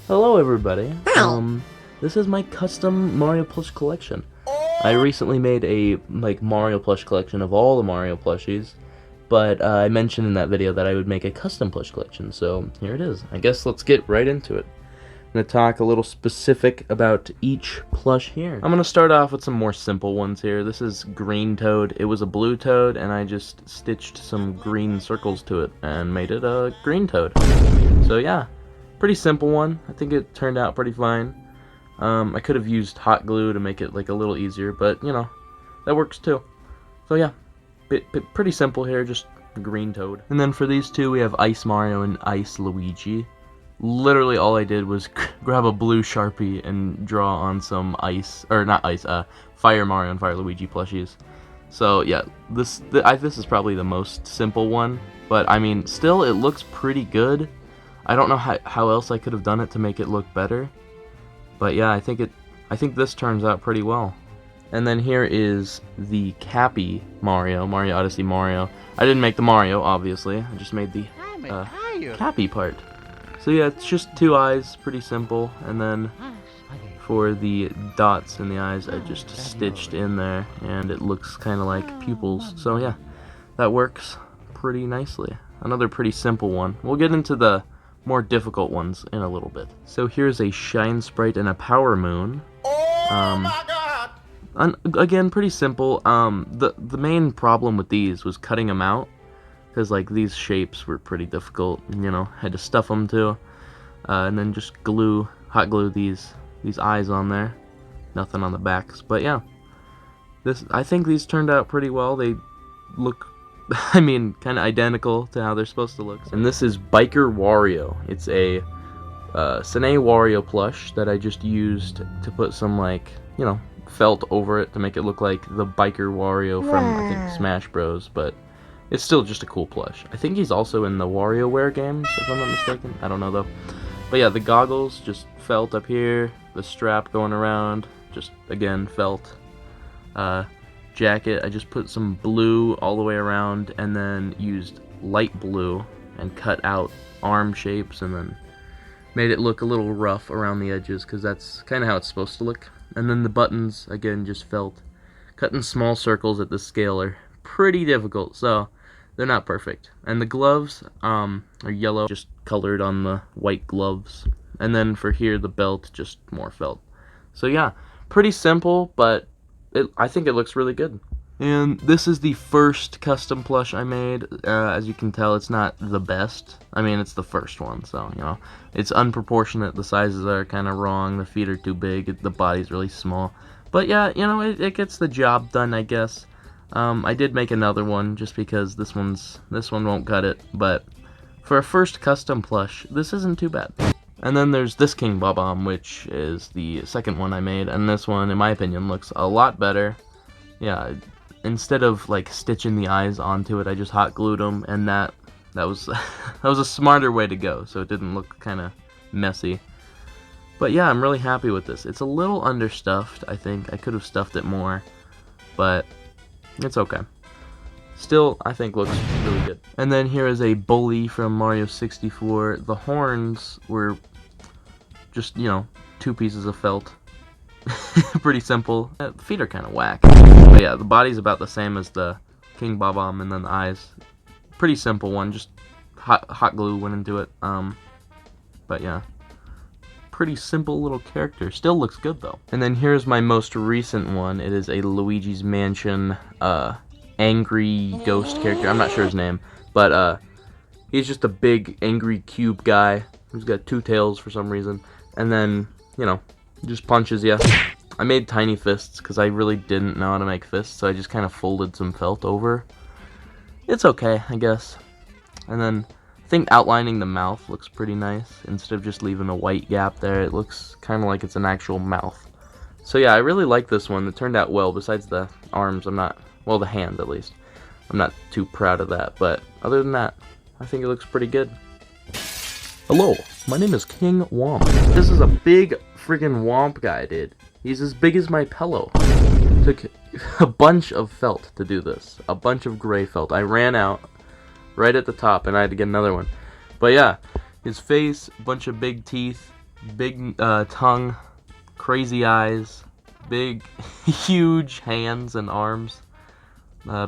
Hello everybody. This is my custom Mario plush collection. I recently made a Mario plush collection of all the Mario plushies, but I mentioned in that video that I would make a custom plush collection, so here it is. I guess let's get right into it. I'm going to talk a little specific about each plush here. I'm going to start off with some more simple ones here. This is Green Toad. It was a blue toad, and I just stitched some green circles to it and made it a green toad. So yeah. Pretty simple one. I think it turned out pretty fine. I could have used hot glue to make it a little easier, but you know, that works too. So yeah, pretty simple here, just green toad. And then for these two, we have Ice Mario and Ice Luigi. Literally all I did was grab a blue Sharpie and draw on some Fire Mario and Fire Luigi plushies. So yeah, this is probably the most simple one, but I mean, still it looks pretty good. I don't know how else I could have done it to make it look better, but yeah, I think this turns out pretty well. And then here is the Cappy Mario Odyssey Mario. I didn't make the Mario, obviously. I just made the Cappy part. So yeah, it's just two eyes, pretty simple. And then for the dots in the eyes, I just stitched in there, and it looks kind of like pupils. So yeah, that works pretty nicely. Another pretty simple one. We'll get into the more difficult ones in a little bit. So here's a Shine Sprite and a Power Moon. Oh my god! Again, pretty simple. The main problem with these was cutting them out, because these shapes were pretty difficult. You know, had to stuff them too, and then just hot glue these eyes on there. Nothing on the backs, but yeah, I think these turned out pretty well. They look, I mean, kind of identical to how they're supposed to look. And this is Biker Wario. It's a Cine Wario plush that I just used to put some, you know, felt over it to make it look like the Biker Wario from, I think, Smash Bros. But it's still just a cool plush. I think he's also in the WarioWare games, if I'm not mistaken. I don't know, though. But yeah, the goggles, just felt up here. The strap going around, just, again, felt. Jacket, I just put some blue all the way around and then used light blue and cut out arm shapes and then made it look a little rough around the edges, because that's kind of how it's supposed to look. And then the buttons, again, just felt. Cutting small circles at this scale are pretty difficult, so they're not perfect. And the gloves are yellow, just colored on the white gloves. And then for here, the belt, just more felt. So yeah, pretty simple, but I think it looks really good. And this is the first custom plush I made. As you can tell, it's not the best. I mean, it's the first one, so, you know, it's unproportionate. The sizes are kind of wrong. The feet are too big. The body's really small. But yeah, you know, it gets the job done, I guess. I did make another one just because this one won't cut it. But for a first custom plush, this isn't too bad. And then there's this King Bob Omb, which is the second one I made, and this one, in my opinion, looks a lot better. Yeah, instead of stitching the eyes onto it, I just hot glued them, and that was that was a smarter way to go, so it didn't look kind of messy. But yeah, I'm really happy with this. It's a little understuffed, I think. I could have stuffed it more, but it's okay. Still, I think looks really good. And then here is a Bully from Mario 64. The horns were just, you know, two pieces of felt. Pretty simple. The feet are kind of whack. But yeah, the body's about the same as the King Bob Omb, and then the eyes. Pretty simple one, just hot glue went into it. But yeah, pretty simple little character. Still looks good though. And then here's my most recent one. It is a Luigi's Mansion, angry ghost character. I'm not sure his name, but he's just a big angry cube guy who's got two tails for some reason, and then, you know, just punches you. I made tiny fists because I really didn't know how to make fists, so I just kind of folded some felt over. It's okay, I guess. And then I think outlining the mouth looks pretty nice. Instead of just leaving a white gap there, it looks kind of like it's an actual mouth. So yeah, I really like this one. It turned out well. Besides the arms, well, the hand at least. I'm not too proud of that, but other than that, I think it looks pretty good. Hello, my name is King Womp. This is a big friggin' Womp guy I did. He's as big as my pillow. Took a bunch of felt to do this. A bunch of gray felt. I ran out right at the top and I had to get another one. But yeah, his face, a bunch of big teeth, big tongue, crazy eyes, big, huge hands and arms,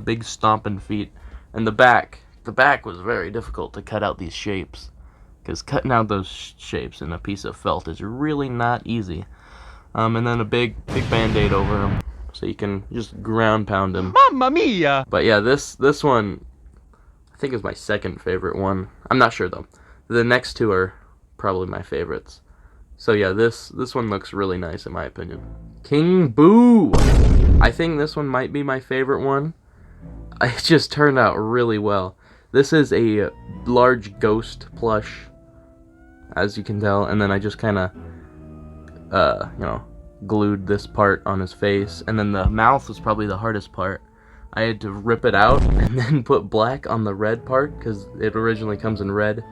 big stomping feet, and the back. The back was very difficult to cut out these shapes, because cutting out those shapes in a piece of felt is really not easy. And then a big band-aid over him, so you can just ground pound him. Mamma mia! But yeah, this one, I think is my second favorite one. I'm not sure though. The next two are probably my favorites. So yeah, this one looks really nice in my opinion. King Boo! I think this one might be my favorite one. It just turned out really well. This is a large ghost plush, as you can tell, and then I just kind of, you know, glued this part on his face, and then the mouth was probably the hardest part. I had to rip it out and then put black on the red part, because it originally comes in red,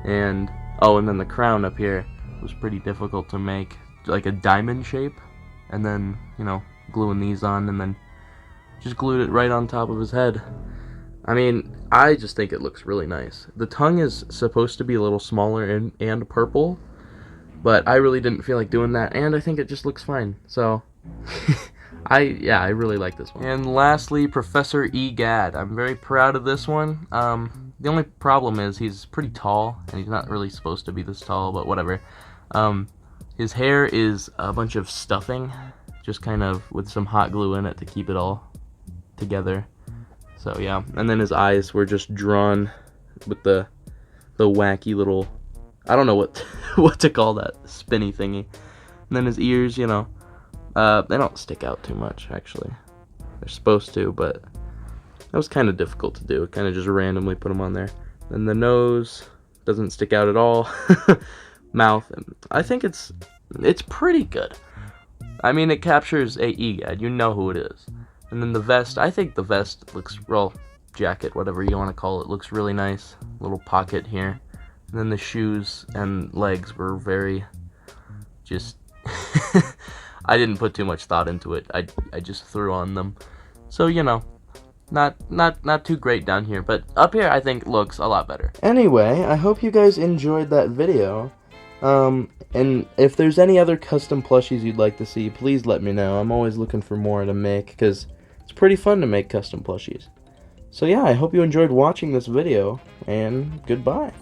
and, oh, and then the crown up here was pretty difficult to make, like a diamond shape, and then, you know, gluing these on, and then just glued it right on top of his head. I mean, I just think it looks really nice. The tongue is supposed to be a little smaller and purple, but I really didn't feel like doing that, and I think it just looks fine. So, I really like this one. And lastly, Professor E Gadd. I'm very proud of this one. The only problem is he's pretty tall, and he's not really supposed to be this tall, but whatever. His hair is a bunch of stuffing, just kind of with some hot glue in it to keep it all together. So yeah, and then his eyes were just drawn with the wacky little, I don't know what to call that spinny thingy. And then his ears, you know, they don't stick out too much actually. They're supposed to, but that was kind of difficult to do. Kind of just randomly put them on there. Then the nose doesn't stick out at all. Mouth, I think it's pretty good. I mean, it captures a E Gadd. You know who it is. And then the vest, I think the vest looks, well, jacket, whatever you want to call it, looks really nice. Little pocket here. And then the shoes and legs were very, just, I didn't put too much thought into it. I just threw on them. So, you know, not too great down here, but up here I think looks a lot better. Anyway, I hope you guys enjoyed that video. And if there's any other custom plushies you'd like to see, please let me know. I'm always looking for more to make, because it's pretty fun to make custom plushies. So yeah, I hope you enjoyed watching this video, and goodbye.